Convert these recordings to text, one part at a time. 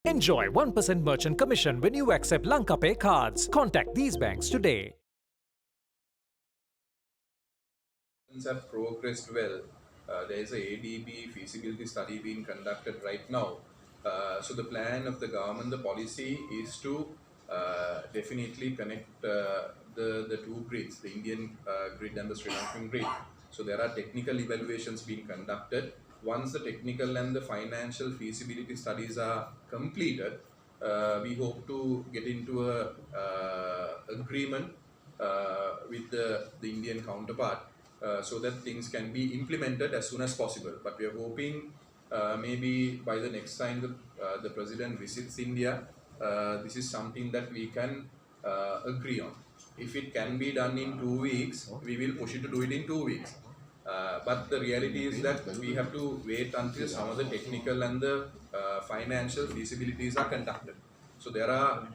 Enjoy 1% merchant commission when you accept Lanka Pay cards. Contact these banks today. Things have progressed well. There is a ADB feasibility study being conducted right now. So the plan of the government, the policy is to definitely connect the two grids, the Indian grid and the Sri Lankan grid. So there are technical evaluations being conducted. Once the technical and the financial feasibility studies are completed, we hope to get into a agreement with the Indian counterpart so that things can be implemented as soon as possible. But we are hoping maybe by the next time the president visits India, this is something that we can agree on. If it can be done in 2 weeks, we will push it to do it in 2 weeks. But the reality is that we have to wait until some of the technical and the financial feasibilities are conducted. So there are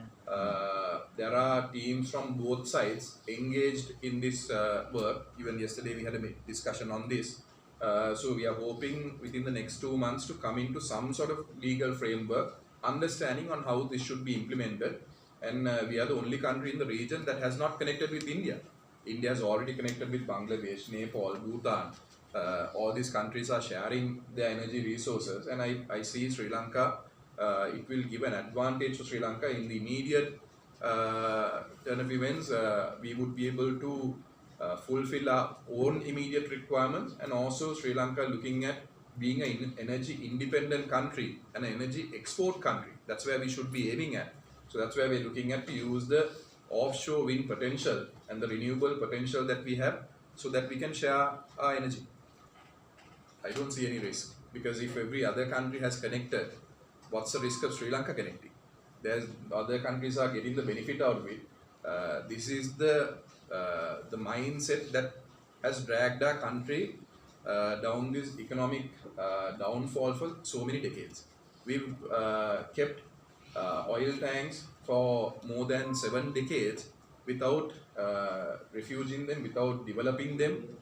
teams from both sides engaged in this work. Even yesterday we had a discussion on this. So we are hoping within the next 2 months to come into some sort of legal framework, understanding on how this should be implemented. And we are the only country in the region that has not connected with India. India has already connected with Bangladesh, Nepal, Bhutan. All these countries are sharing their energy resources, and I see Sri Lanka. It will give an advantage to Sri Lanka in the immediate turn of events. We would be able to fulfill our own immediate requirements, and also Sri Lanka looking at being an energy independent country and an energy export country. That's where we should be aiming at. So that's where we're looking at to use the offshore wind potential and the renewable potential that we have so that we can share our energy. I don't see any risk, because if every other country has connected, what's the risk of Sri Lanka connecting? There's other countries are getting the benefit out of it. This is the mindset that has dragged our country down this economic downfall for so many decades. We've kept oil tanks for more than 7 decades without refuging them, without developing them,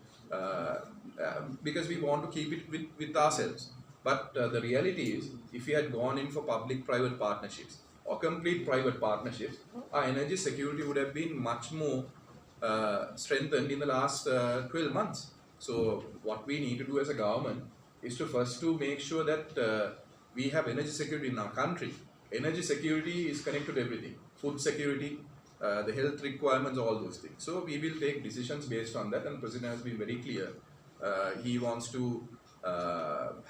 because we want to keep it with ourselves. But the reality is, if we had gone in for public-private partnerships or complete private partnerships, our energy security would have been much more strengthened in the last 12 months. So what we need to do as a government is to first to make sure that we have energy security in our country. Energy security is connected to everything: food security, the health requirements, all those things. So we will take decisions based on that, and the President has been very clear. He wants to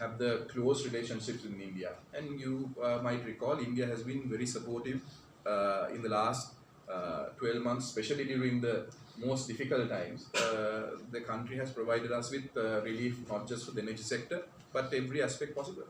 have the close relationships in India. And you might recall, India has been very supportive in the last 12 months, especially during the most difficult times. The country has provided us with relief, not just for the energy sector, but every aspect possible.